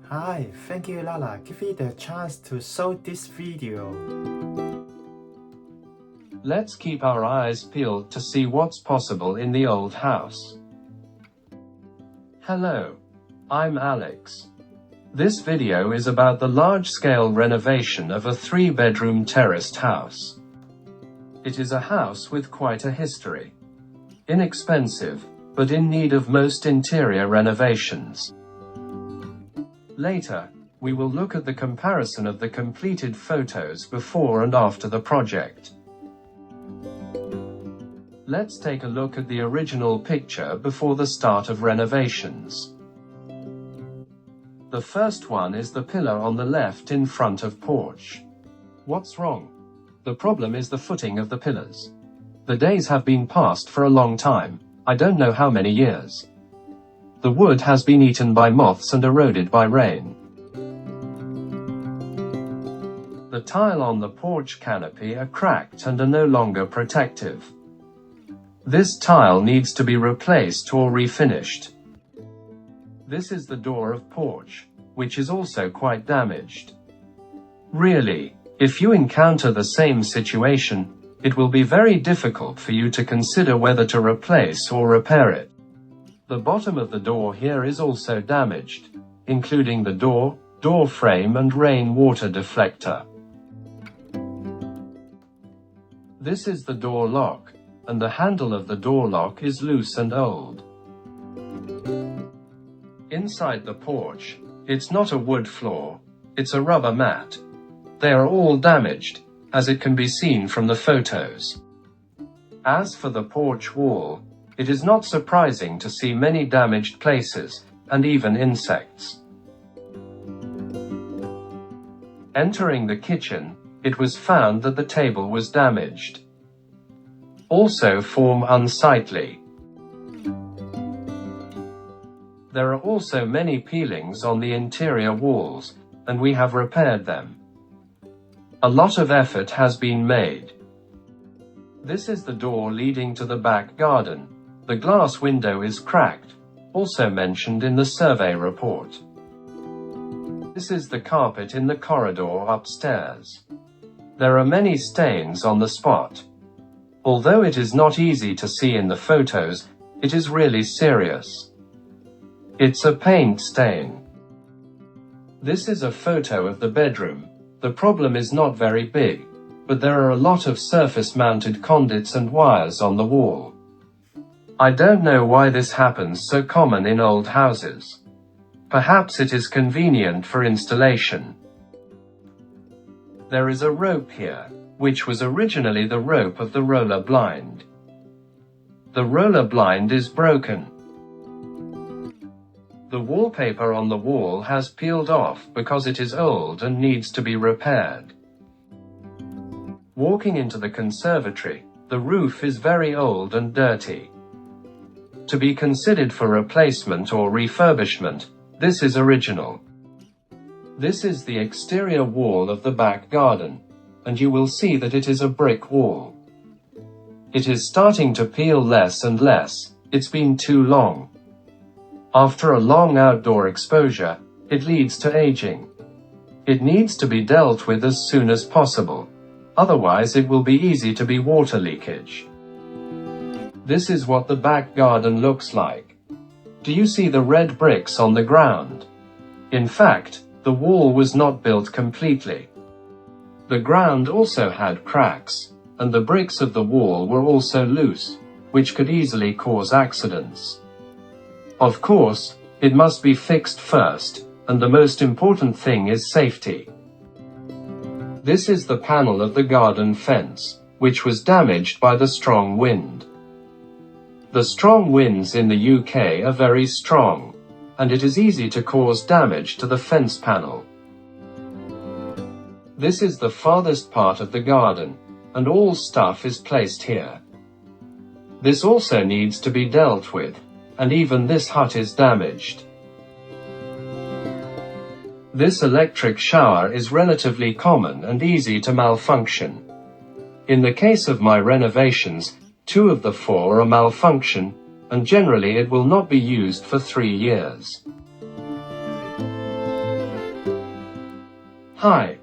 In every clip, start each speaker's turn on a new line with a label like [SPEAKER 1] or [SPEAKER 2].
[SPEAKER 1] Hi, thank you Lala. Give me the chance to show this video.
[SPEAKER 2] Let's keep our eyes peeled to see what's possible in the old house. Hello, I'm Alex. This video is about the large-scale renovation of a 3-bedroom terraced house. It is a house with quite a history. Inexpensive, but in need of most interior renovations. Later, we will look at the comparison of the completed photos before and after the project. Let's take a look at the original picture before the start of renovations. The first one is the pillar on the left in front of porch. What's wrong? The problem is the footing of the pillars. The days have been passed for a long time, I don't know how many years. The wood has been eaten by moths and eroded by rain. The tile on the porch canopy are cracked and are no longer protective. This tile needs to be replaced or refinished. This is the door of porch, which is also quite damaged. Really, if you encounter the same situation, it will be very difficult for you to consider whether to replace or repair it. The bottom of the door here is also damaged, including the door frame and rain-water deflector. This is the door lock, and the handle of the door lock is loose and old. Inside the porch, it's not a wood floor, it's a rubber mat. They are all damaged, as it can be seen from the photos. As for the porch wall, it is not surprising to see many damaged places, and even insects. Entering the kitchen, it was found that the table was damaged. Also form unsightly. There are also many peelings on the interior walls, and we have repaired them. A lot of effort has been made. This is the door leading to the back garden. The glass window is cracked, also mentioned in the survey report. This is the carpet in the corridor upstairs. There are many stains on the spot. Although it is not easy to see in the photos, it is really serious. It's a paint stain. This is a photo of the bedroom. The problem is not very big, but there are a lot of surface-mounted conduits and wires on the wall. I don't know why this happens so common in old houses. Perhaps it is convenient for installation. There is a rope here, which was originally the rope of the roller blind. The roller blind is broken. The wallpaper on the wall has peeled off because it is old and needs to be repaired. Walking into the conservatory, the roof is very old and dirty. To be considered for replacement or refurbishment, this is original. This is the exterior wall of the back garden, and you will see that it is a brick wall. It is starting to peel less and less, it's been too long. After a long outdoor exposure, it leads to aging. It needs to be dealt with as soon as possible, otherwise it will be easy to be water leakage. This is what the back garden looks like. Do you see the red bricks on the ground? In fact, the wall was not built completely. The ground also had cracks, and the bricks of the wall were also loose, which could easily cause accidents. Of course, it must be fixed first, and the most important thing is safety. This is the panel of the garden fence, which was damaged by the strong wind. The strong winds in the UK are very strong, and it is easy to cause damage to the fence panel. This is the farthest part of the garden, and all stuff is placed here. This also needs to be dealt with, and even this hut is damaged. This electric shower is relatively common and easy to malfunction. In the case of my renovations, 2 of the 4 are malfunction, and generally it will not be used for 3 years. Hi.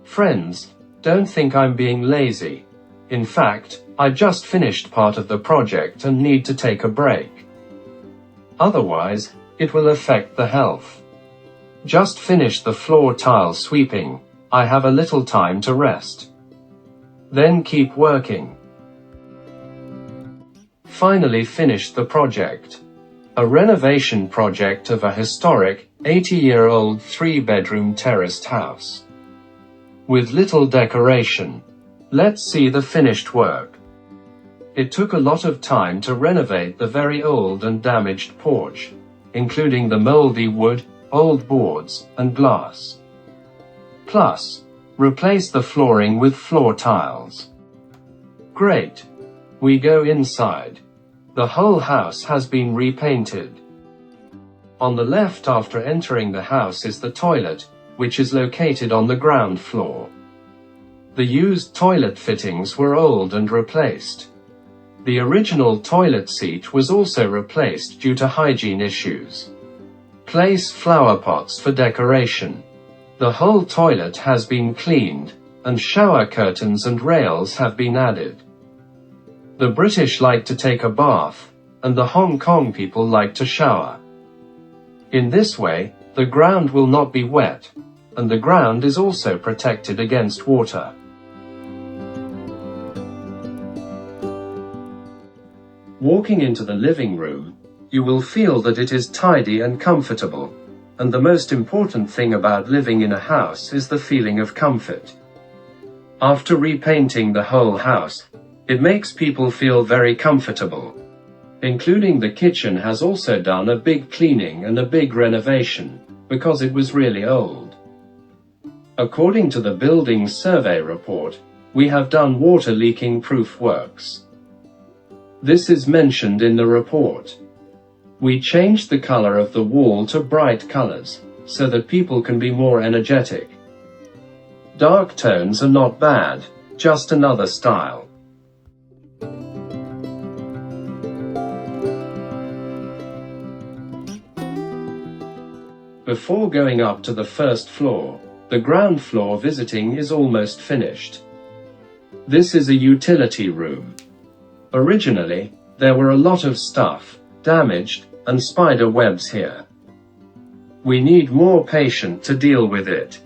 [SPEAKER 2] Friends, don't think I'm being lazy. In fact, I just finished part of the project and need to take a break. Otherwise, it will affect the health. Just finished the floor tile sweeping. I have a little time to rest. Then keep working. Finally finished the project. A renovation project of a historic, 80-year-old 3-bedroom terraced house. With little decoration. Let's see the finished work. It took a lot of time to renovate the very old and damaged porch, including the moldy wood, old boards, and glass. Plus, replace the flooring with floor tiles. Great. We go inside. The whole house has been repainted. On the left after entering the house is the toilet, which is located on the ground floor. The used toilet fittings were old and replaced. The original toilet seat was also replaced due to hygiene issues. Place flower pots for decoration. The whole toilet has been cleaned, and shower curtains and rails have been added. The British like to take a bath, and the Hong Kong people like to shower. In this way, the ground will not be wet, and the ground is also protected against water. Walking into the living room, you will feel that it is tidy and comfortable, and the most important thing about living in a house is the feeling of comfort. After repainting the whole house, it makes people feel very comfortable. Including the kitchen has also done a big cleaning and a big renovation, because it was really old. According to the building survey report, we have done water leaking proof works. This is mentioned in the report. We changed the color of the wall to bright colors, so that people can be more energetic. Dark tones are not bad, just another style. Before going up to the first floor, the ground floor visiting is almost finished. This is a utility room. Originally, there were a lot of stuff, damaged, and spider webs here. We need more patience to deal with it.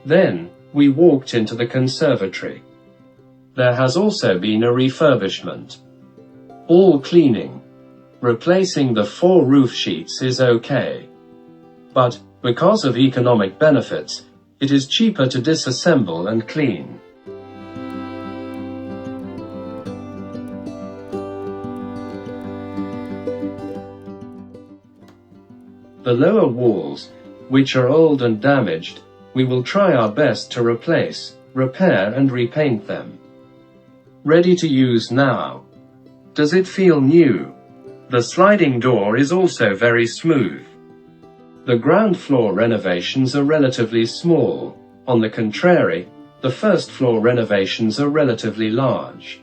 [SPEAKER 2] Then, we walked into the conservatory. There has also been a refurbishment. All cleaning. Replacing the 4 roof sheets is okay. But, because of economic benefits, it is cheaper to disassemble and clean. The lower walls, which are old and damaged, we will try our best to replace, repair and repaint them. Ready to use now. Does it feel new? The sliding door is also very smooth. The ground floor renovations are relatively small. On the contrary, the first floor renovations are relatively large.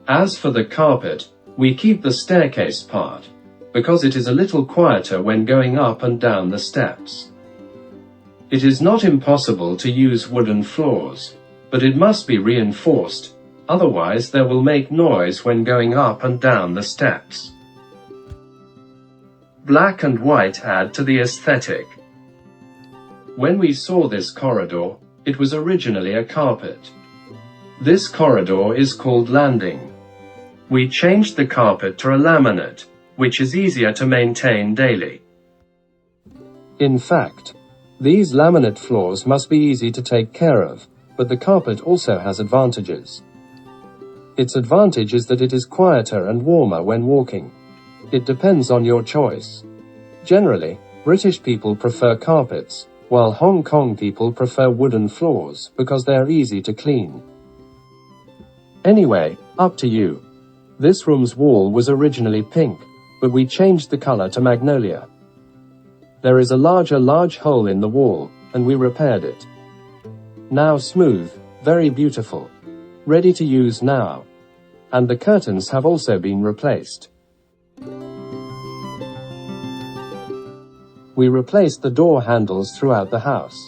[SPEAKER 2] As for the carpet, we keep the staircase part, because it is a little quieter when going up and down the steps. It is not impossible to use wooden floors, but it must be reinforced, otherwise they will make noise when going up and down the steps. Black and white add to the aesthetic. When we saw this corridor, it was originally a carpet. This corridor is called landing. We changed the carpet to a laminate, which is easier to maintain daily. In fact, these laminate floors must be easy to take care of, but the carpet also has advantages. Its advantage is that it is quieter and warmer when walking. It depends on your choice. Generally, British people prefer carpets, while Hong Kong people prefer wooden floors because they are easy to clean. Anyway, up to you. This room's wall was originally pink, but we changed the color to magnolia. There is a large hole in the wall, and we repaired it. Now smooth, very beautiful. Ready to use now. And the curtains have also been replaced. We replaced the door handles throughout the house.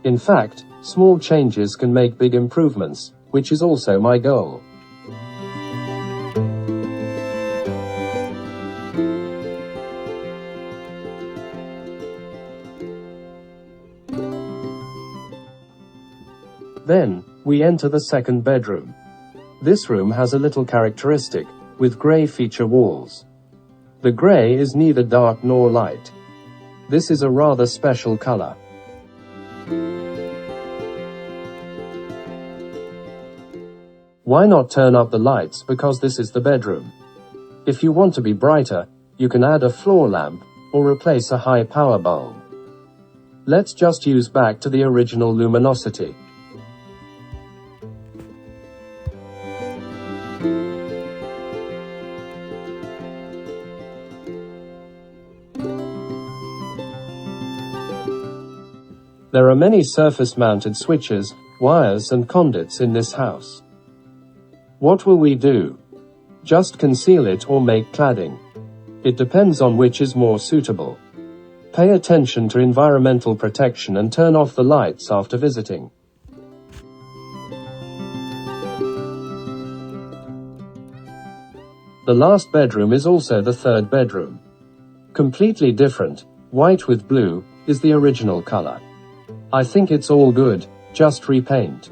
[SPEAKER 2] In fact, small changes can make big improvements, which is also my goal. Then, we enter the second bedroom. This room has a little characteristic, with grey feature walls. The grey is neither dark nor light. This is a rather special color. Why not turn up the lights, because this is the bedroom? If you want to be brighter, you can add a floor lamp, or replace a high power bulb. Let's just use back to the original luminosity. There are many surface-mounted switches, wires and conduits in this house. What will we do? Just conceal it or make cladding? It depends on which is more suitable. Pay attention to environmental protection and turn off the lights after visiting. The last bedroom is also the third bedroom. Completely different, white with blue, is the original color. I think it's all good, just repaint.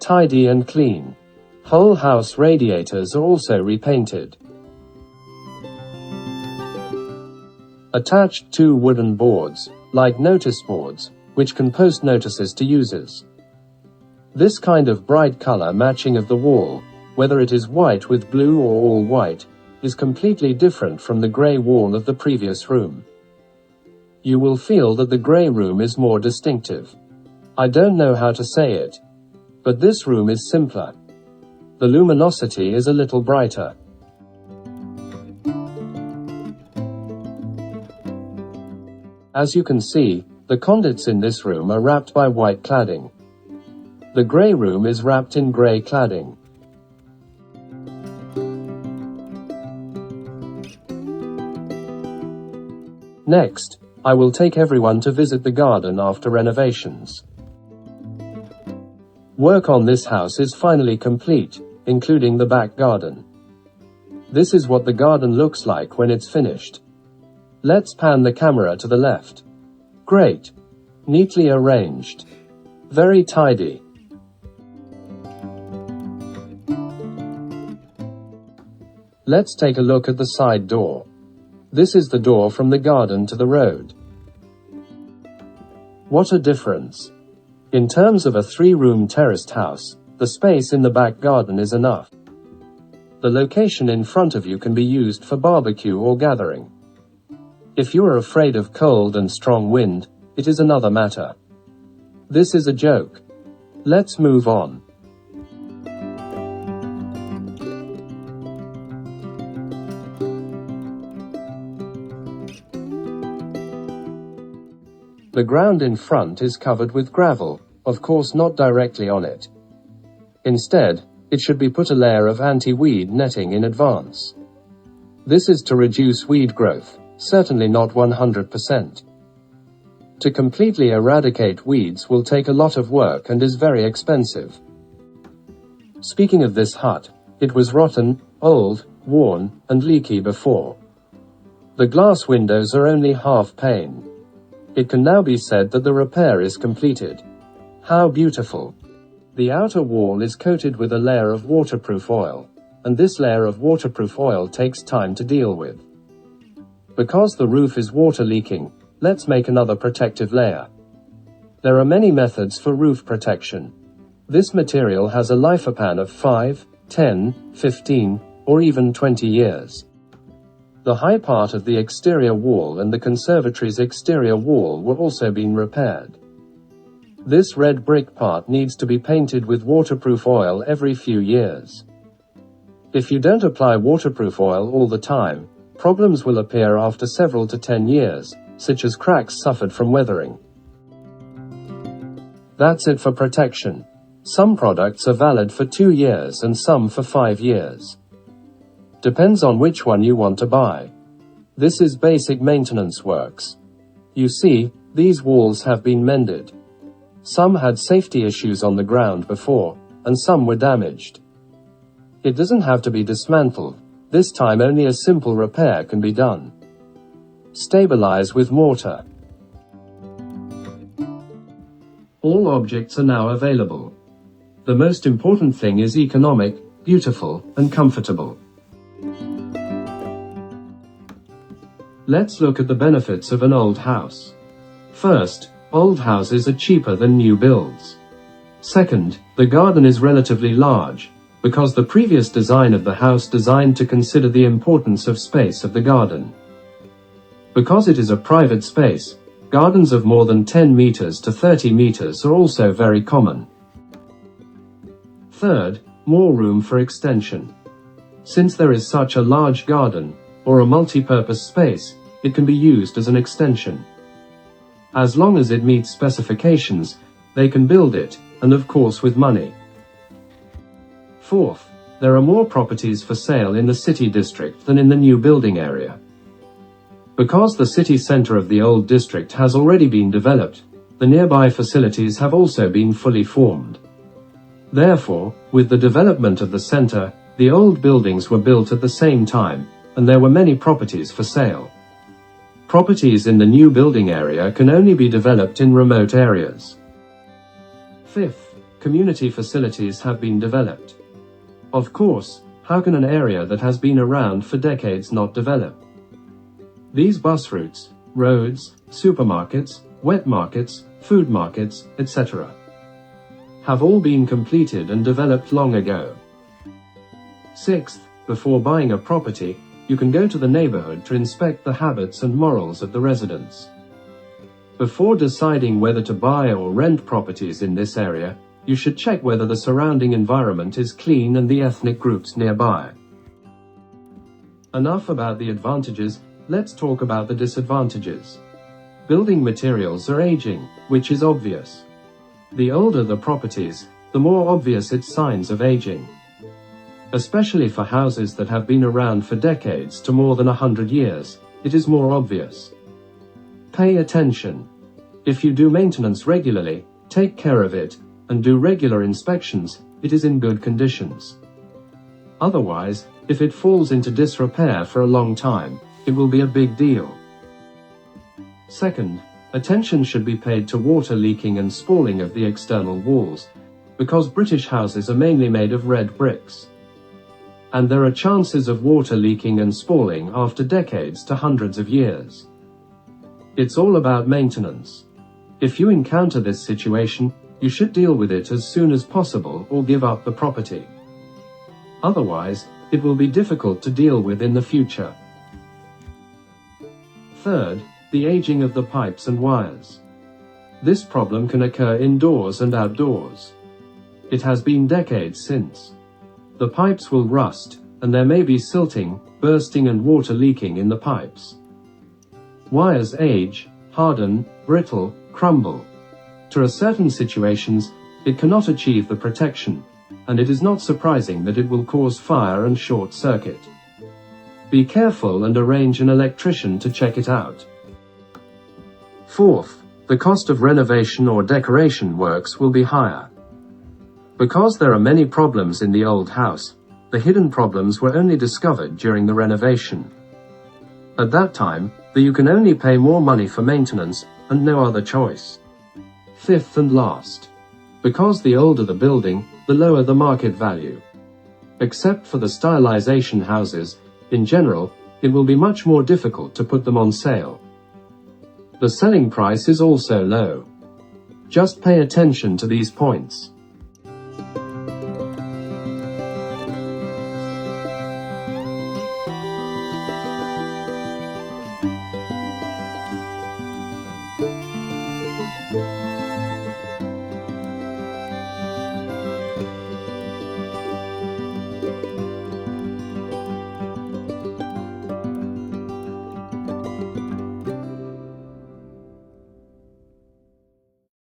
[SPEAKER 2] Tidy and clean. Whole house radiators are also repainted. Attached 2 wooden boards, like notice boards, which can post notices to users. This kind of bright color matching of the wall, whether it is white with blue or all white, is completely different from the grey wall of the previous room. You will feel that the grey room is more distinctive. I don't know how to say it, but this room is simpler. The luminosity is a little brighter. As you can see, the conduits in this room are wrapped by white cladding. The grey room is wrapped in grey cladding. Next, I will take everyone to visit the garden after renovations. Work on this house is finally complete, including the back garden. This is what the garden looks like when it's finished. Let's pan the camera to the left. Great. Neatly arranged. Very tidy. Let's take a look at the side door. This is the door from the garden to the road. What a difference. In terms of a 3-room terraced house, the space in the back garden is enough. The location in front of you can be used for barbecue or gathering. If you are afraid of cold and strong wind, it is another matter. This is a joke. Let's move on. The ground in front is covered with gravel, of course not directly on it. Instead, it should be put a layer of anti-weed netting in advance. This is to reduce weed growth, certainly not 100%. To completely eradicate weeds will take a lot of work and is very expensive. Speaking of this hut, it was rotten, old, worn, and leaky before. The glass windows are only half pane. It can now be said that the repair is completed. How beautiful! The outer wall is coated with a layer of waterproof oil, and this layer of waterproof oil takes time to deal with. Because the roof is water leaking, let's make another protective layer. There are many methods for roof protection. This material has a lifespan of 5, 10, 15, or even 20 years. The high part of the exterior wall and the conservatory's exterior wall were also being repaired. This red brick part needs to be painted with waterproof oil every few years. If you don't apply waterproof oil all the time, problems will appear after several to 10 years, such as cracks suffered from weathering. That's it for protection. Some products are valid for 2 years and some for 5 years. Depends on which one you want to buy. This is basic maintenance works. You see, these walls have been mended. Some had safety issues on the ground before, and some were damaged. It doesn't have to be dismantled. This time only a simple repair can be done. Stabilize with mortar. All objects are now available. The most important thing is economic, beautiful, and comfortable. Let's look at the benefits of an old house. First, old houses are cheaper than new builds. Second, the garden is relatively large, because the previous design of the house designed to consider the importance of space of the garden. Because it is a private space, gardens of more than 10 meters to 30 meters are also very common. Third, more room for extension. Since there is such a large garden, or a multi-purpose space, it can be used as an extension. As long as it meets specifications, they can build it, and of course with money. Fourth, there are more properties for sale in the city district than in the new building area. Because the city center of the old district has already been developed, the nearby facilities have also been fully formed. Therefore, with the development of the center, the old buildings were built at the same time, and there were many properties for sale. Properties in the new building area can only be developed in remote areas. Fifth, community facilities have been developed. Of course, how can an area that has been around for decades not develop? These bus routes, roads, supermarkets, wet markets, food markets, etc. have all been completed and developed long ago. Sixth, before buying a property, you can go to the neighborhood to inspect the habits and morals of the residents. Before deciding whether to buy or rent properties in this area, you should check whether the surrounding environment is clean and the ethnic groups nearby. Enough about the advantages, let's talk about the disadvantages. Building materials are aging, which is obvious. The older the properties, the more obvious its signs of aging. Especially for houses that have been around for decades to more than 100 years, it is more obvious. Pay attention. If you do maintenance regularly, take care of it, and do regular inspections, it is in good conditions. Otherwise, if it falls into disrepair for a long time, it will be a big deal. Second, attention should be paid to water leaking and spalling of the external walls, because British houses are mainly made of red bricks. And there are chances of water leaking and spalling after decades to hundreds of years. It's all about maintenance. If you encounter this situation, you should deal with it as soon as possible or give up the property. Otherwise, it will be difficult to deal with in the future. Third, the aging of the pipes and wires. This problem can occur indoors and outdoors. It has been decades since. The pipes will rust, and there may be silting, bursting and water leaking in the pipes. Wires age, harden, brittle, crumble. To certain situations, it cannot achieve the protection, and it is not surprising that it will cause fire and short circuit. Be careful and arrange an electrician to check it out. Fourth, the cost of renovation or decoration works will be higher. Because there are many problems in the old house, the hidden problems were only discovered during the renovation. At that time, you can only pay more money for maintenance, and no other choice. Fifth and last, because the older the building, the lower the market value. Except for the stylization houses, in general, it will be much more difficult to put them on sale. The selling price is also low. Just pay attention to these points.